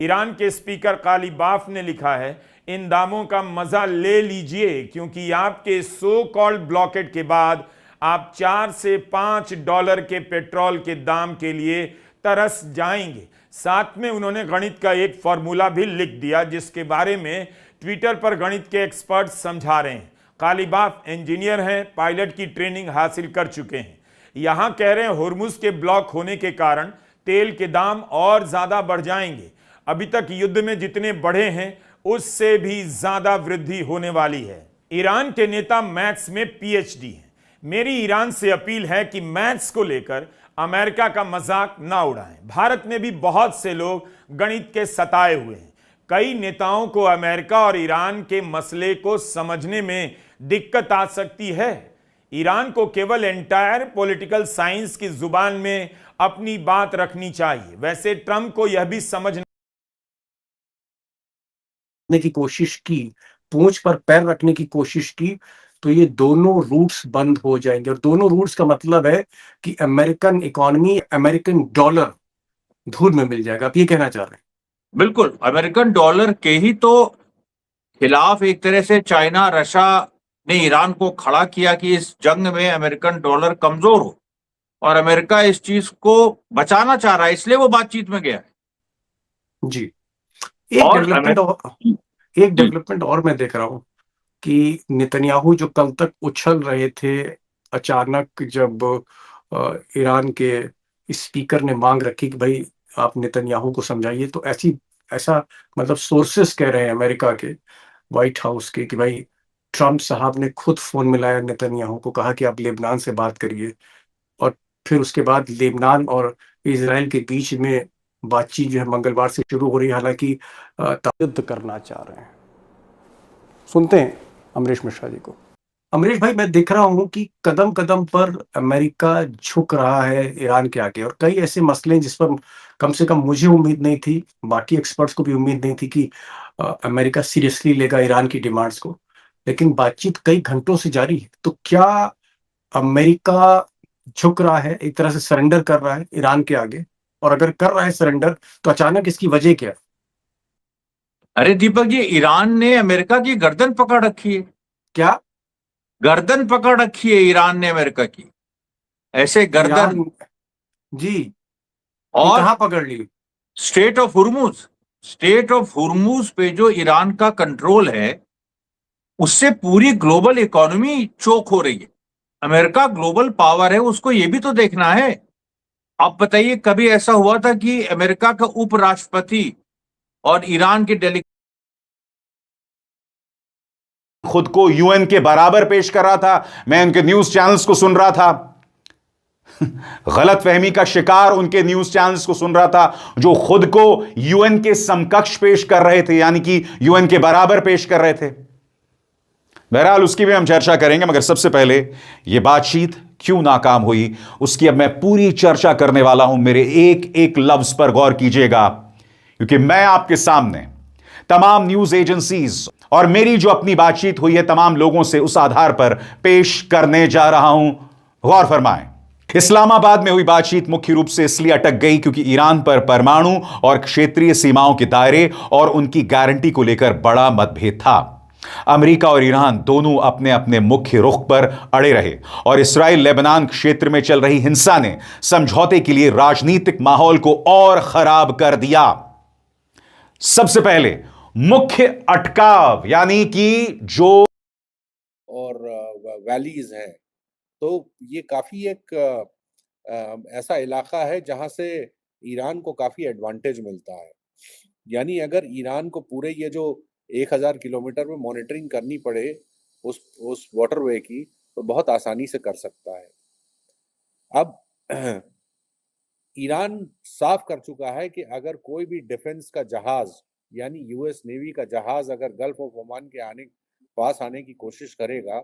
Iran के speaker कालीबाफ ने लिखा है, इन दामों का मजा ले लीजिए क्योंकि आपके सो कॉल्ड ब्लॉकेट के बाद आप $4 से $5 के पेट्रोल के दाम के लिए तरस जाएंगे। साथ में उन्होंने गणित का एक फॉर्मूला भी लिख दिया जिसके बारे में ट्विटर पर गणित के एक्सपर्ट समझा रहे हैं। कालीबाफ इंजीनियर हैं, पायलट की ट्रेनिंग हासिल कर चुके हैं। यहां कह रहे हैं होर्मुज के ब्लॉक होने के कारण तेल के दाम और ज्यादा बढ़ जाएंगे। अभी तक युद्ध में जितने बढ़े हैं उससे भी ज्यादा वृद्धि होने वाली है। ईरान के नेता मैथ्स में पीएचडी हैं। मेरी ईरान से अपील है कि मैथ्स को लेकर अमेरिका का मजाक ना उड़ाएं। भारत में भी बहुत से लोग गणित के सताए हुए हैं। कई नेताओं को अमेरिका और ईरान के मसले को समझने में दिक्कत आ सकती है। ईरान को केवल एंटायर पॉलिटिकल साइंस की जुबान में अपनी बात रखनी चाहिए। वैसे ट्रंप को यह भी समझ की कोशिश की, पूंछ पर पैर रखने की कोशिश की, तो ये दोनों रूट्स बंद हो जाएंगे। और दोनों रूट्स का मतलब है कि अमेरिकन इकोनॉमी, अमेरिकन डॉलर धूल में मिल जाएगा। आप ये कहना चाह रहे हैं? बिल्कुल, अमेरिकन डॉलर के ही तो खिलाफ एक तरह से चाइना रशिया ने ईरान को खड़ा किया कि इस जंग में अमेरिकन डॉलर कमजोर हो, और अमेरिका इस चीज को बचाना चाह रहा है, इसलिए वो बातचीत में गया है। जी। एक और डेवलपमेंट और मैं देख रहा हूं कि नेतन्याहू जो कल तक उछल रहे थे, अचानक जब ईरान के स्पीकर ने मांग रखी कि भाई आप नेतन्याहू को समझाइए, तो ऐसा मतलब सोर्सेस कह रहे हैं अमेरिका के, व्हाइट हाउस के, कि भाई ट्रम्प साहब ने खुद फोन मिलाया नेतन्याहू को, कहा कि आप लेबनान से बात करिए। और फिर उसके बाद लेबनान और इजराइल के बीच में बातचीत जो है मंगलवार से शुरू हो रही है। हालांकि युद्ध करना चाह रहे हैं। सुनते हैं अमरीश मिश्रा जी को। अमरीश भाई, मैं देख रहा हूं कि कदम कदम पर अमेरिका झुक रहा है ईरान के आगे, और कई ऐसे मसले हैं जिस पर कम से कम मुझे उम्मीद नहीं थी, बाकी एक्सपर्ट्स को भी उम्मीद नहीं थी कि अमेरिका सीरियसली लेगा ईरान की डिमांड्स को। लेकिन बातचीत कई घंटों से जारी है। तो क्या अमेरिका झुक रहा है, एक तरह से सरेंडर कर रहा है ईरान के आगे? और अगर कर रहा है सरेंडर, तो अचानक इसकी वजह क्या है? अरे दीपक जी, ईरान ने अमेरिका की गर्दन पकड़ रखी है। क्या गर्दन पकड़ रखी है ईरान ने अमेरिका की, ऐसे गर्दन। ईरान? जी। ये और कहाँ पकड़ ली? स्टेट ऑफ हुर्मुज पे जो ईरान का कंट्रोल है, उससे पूरी ग्लोबल इकोनॉमी चोक हो रही है। अमेरिका ग्लोबल पावर है, उसको ये भी तो देखना है। आप बताइए, कभी ऐसा हुआ था कि अमेरिका का उपराष्ट्रपति और ईरान के डेलीगेट खुद को यूएन के बराबर पेश कर रहा था? मैं उनके न्यूज चैनल्स को सुन रहा था, गलत फहमी का शिकार उनके न्यूज चैनल्स को सुन रहा था जो खुद को यूएन के समकक्ष पेश कर रहे थे, यानी कि यूएन के बराबर पेश कर रहे थे। बहरहाल उसकी भी हम चर्चा करेंगे, मगर सबसे पहले यह बातचीत क्यों नाकाम हुई उसकी अब मैं पूरी चर्चा करने वाला हूं। मेरे एक एक लफ्ज पर गौर कीजिएगा, क्योंकि मैं आपके सामने तमाम न्यूज एजेंसीज और मेरी जो अपनी बातचीत हुई है तमाम लोगों से उस आधार पर पेश करने जा रहा हूं। गौर फरमाएं, इस्लामाबाद में हुई बातचीत मुख्य रूप से इसलिए अटक गई क्योंकि ईरान पर परमाणु और क्षेत्रीय सीमाओं के दायरे और उनकी गारंटी को लेकर बड़ा मतभेद था। अमेरिका और ईरान दोनों अपने अपने मुख्य रुख पर अड़े रहे और इसराइल लेबनान क्षेत्र में चल रही हिंसा ने समझौते के लिए राजनीतिक माहौल को और खराब कर दिया। सबसे पहले मुख्य अटकाव, यानी कि जो और वैलीज हैं, तो ये काफी एक ऐसा इलाका है जहां से ईरान को काफी एडवांटेज मिलता है। यानी अगर ईरान को पूरे ये जो 1000 किलोमीटर में मॉनिटरिंग करनी पड़े उस वाटरवे की, तो बहुत आसानी से कर सकता है। अब ईरान साफ कर चुका है कि अगर कोई भी डिफेंस का जहाज यानी यूएस नेवी का जहाज अगर गल्फ ऑफ ओमान के पास आने की कोशिश करेगा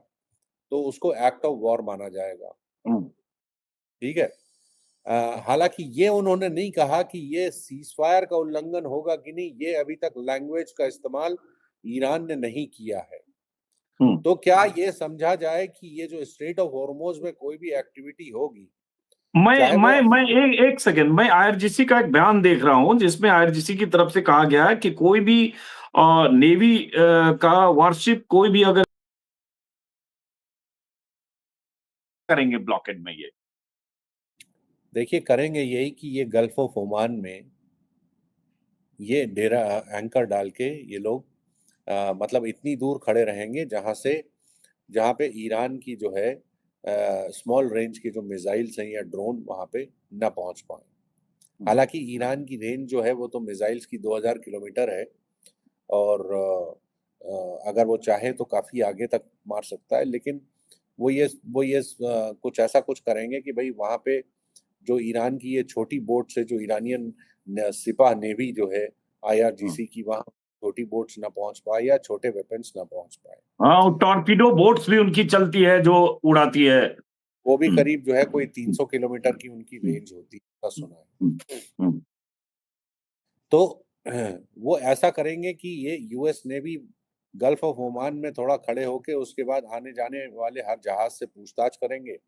तो उसको एक्ट ऑफ वॉर माना जाएगा। ठीक है। हालांकि ये उन्होंने नहीं कहा कि ये सीजफायर का उल्लंघन होगा कि नहीं, ये अभी तक लैंग्वेज का इस्तेमाल ईरान ने नहीं किया है। तो क्या ये समझा जाए कि ये जो स्ट्रेट ऑफ हॉर्मुज में कोई भी एक्टिविटी होगी चाहे वो मैं एक सेकंड, मैं आईआरजीसी का एक बयान देख रहा हूं जिसमें आईआरजीसी की तरफ से कहा गया है कि कोई भी नेवी का वारशिप कोई भी अगर करेंगे ब्लॉकेड में ये। देखिए करेंगे यही कि ये गल्फ ऑफ ओमान में ये डेरा एंकर डाल के ये लोग मतलब इतनी दूर खड़े रहेंगे जहाँ पे ईरान की जो है स्मॉल रेंज के जो मिसाइल्स हैं या ड्रोन वहाँ पे न पहुँच पाए। हालांकि ईरान की रेंज जो है वो तो मिसाइल्स की 2000 किलोमीटर है और अगर वो चाहे तो काफ़ी आगे तक मार सकता है, लेकिन वो ये कुछ ऐसा कुछ करेंगे कि भाई वहाँ पे जो ईरान की ये छोटी बोट से जो इरानियन सिपाह नेवी जो है आईआरजीसी की, वहाँ छोटी बोट्स ना पहुंच पाए या छोटे वेपन्स ना पहुंच पाए। हाँ, टॉर्पीडो बोट्स भी उनकी चलती है जो उड़ाती है। वो भी करीब जो है कोई 300 किलोमीटर की उनकी रेंज होती है, ऐसा सुना है। तो वो ऐसा करेंगे कि ये US navy gulf of Oman में थोड़ा खड़े होके उसके बाद आने जाने वाले हर जहाज से पूछताछ करेंगे।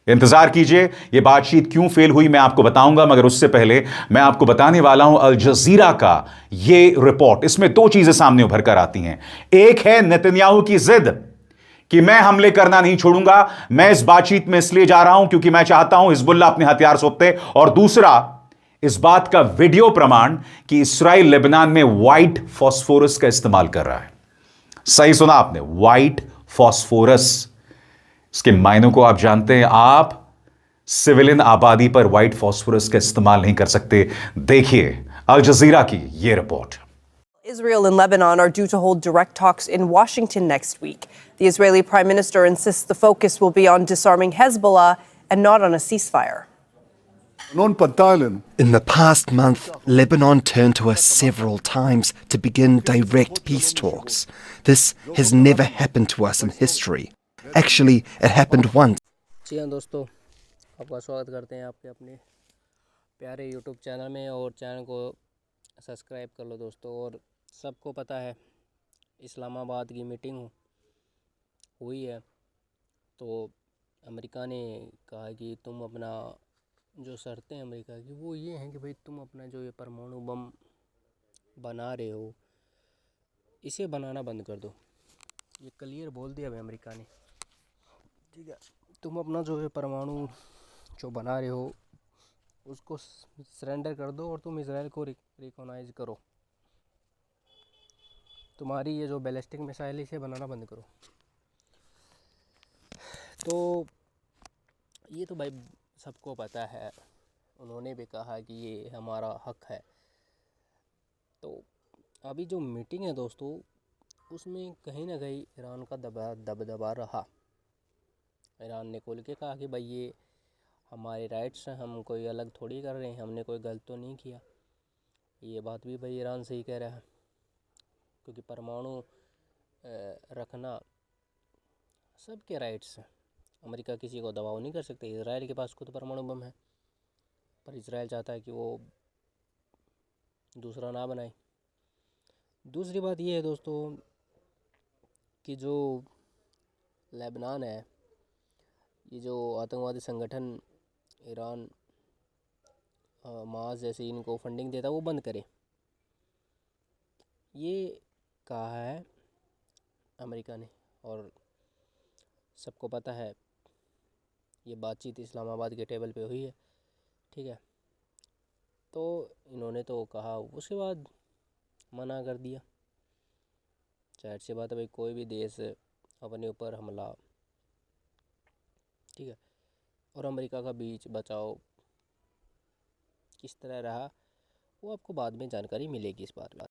इंतजार कीजिए, यह बातचीत क्यों फेल हुई मैं आपको बताऊंगा, मगर उससे पहले मैं आपको बताने वाला हूं अल जजीरा का यह रिपोर्ट। इसमें दो चीजें सामने उभर कर आती हैं। एक है नेतन्याहू की जिद कि मैं हमले करना नहीं छोड़ूंगा, मैं इस बातचीत में इसलिए जा रहा हूं क्योंकि मैं चाहता हूं हिजबुल्ला अपने हथियार सौंपते, और दूसरा इस बात का वीडियो प्रमाण कि इसराइल लेबनान में व्हाइट फॉस्फोरस का इस्तेमाल कर रहा है। सही सुना आपने, व्हाइट फॉस्फोरस। इसके मायनों को आप जानते हैं। आप सिविलियन आबादी पर व्हाइट फॉस्फोरस का इस्तेमाल नहीं कर सकते। देखिए अल जजीरा की यह report. Israel and Lebanon are due to hold direct talks in Washington next week. The Israeli Prime Minister insists the focus will be on disarming Hezbollah and not on a ceasefire. In the past month, Lebanon turned to us several times to begin direct peace talks. This has never happened to us in history. Actually, it happened once. जी हाँ दोस्तों, आपका स्वागत करते हैं आपके अपने प्यारे YouTube channel में, और चैनल को सब्सक्राइब कर लो दोस्तों। और सबको पता है इस्लामाबाद की मीटिंग हुई है, तो अमेरिका ने कहा कि तुम अपना जो शर्तें अमेरिका की वो ये हैं कि भाई तुम अपना जो ये परमाणु बम बना रहे हो इसे बनाना बंद कर दो। ये क्लियर बोल दिया भाई अमेरिका ने, ठीक है। तुम अपना जो है परमाणु जो बना रहे हो उसको सरेंडर कर दो और तुम इजराइल को रिकॉग्नाइज करो। तुम्हारी ये जो बैलिस्टिक मिसाइल इसे बनाना बंद करो। तो ये तो भाई सबको पता है, उन्होंने भी कहा कि ये हमारा हक है। तो अभी जो मीटिंग है दोस्तों, उसमें कहीं ना कहीं ईरान का दबदबा रहा। ईरान ने खोल के कहा कि भाई ये हमारे राइट्स हैं, हम कोई अलग थोड़ी कर रहे हैं, हमने कोई गलत तो नहीं किया। ये बात भी भाई ईरान सही कह रहा है, क्योंकि परमाणु रखना सबके राइट्स हैं। अमेरिका किसी को दबाव नहीं कर सकते। इजराइल के पास खुद परमाणु बम है, पर इजराइल चाहता है कि वो दूसरा ना बनाए। दूसरी बात ये है दोस्तों कि जो लेबनान है, ये जो आतंकवादी संगठन ईरान मास जैसे इनको फंडिंग देता है वो बंद करे, ये कहा है अमेरिका ने। और सबको पता है ये बातचीत इस्लामाबाद के टेबल पे हुई है, ठीक है। तो इन्होंने तो कहा, उसके बाद मना कर दिया। जाहिर सी बात है भाई, कोई भी देश अपने ऊपर हमला, ठीक है, और अमेरिका का बीच बचाव किस तरह रहा वो आपको बाद में जानकारी मिलेगी इस बात।